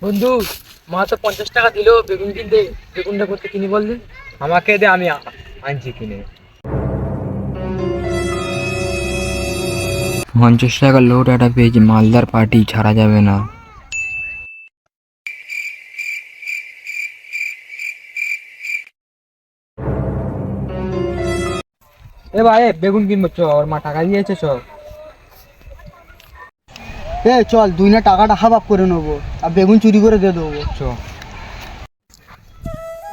বন্ধু, মা তো 50 টাকা দিল বেগুন কিনতে। বেগুনটা করতে কিনি বললি? আমাকে দে, আমি আনছি কিনে। 50 টাকা লোড একটা পেয়েছি, মালদার পার্টি ছাড়া যাবে না। এ ভাই, বেগুন কিনবো, চ। ওর মা টাকা দিয়েছে, চ। চল দুই না টাকাটা হাফ আপ করে নেবো আর বেগুন চুরি করে দিয়ে দেবো। চ।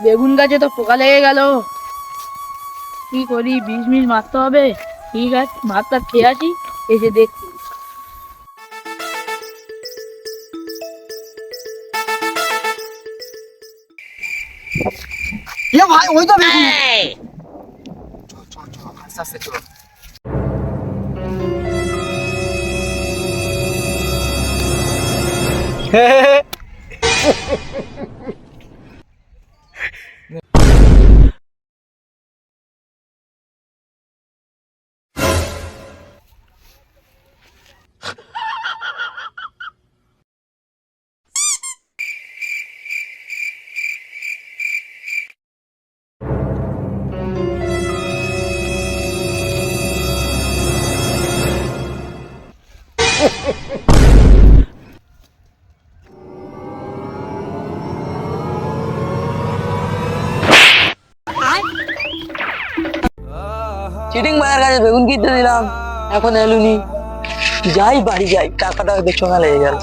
বেগুন গাছে তো পোকা লেগে গেল, কি করি? বিষ মিষ মারতে হবে। ঠিক আছে, ভাতটা খেয়ে আসি, এসে দেখছি। ভাই ওই তো বেগুন। আস্তে আস্তে চ। চিটিং মায়ের কাছে বেগুন কিনতে দিলাম, এখন এলুনি। যাই বাড়ি যাই, টাকাটা হয়তো চোঙা লেগে গেল।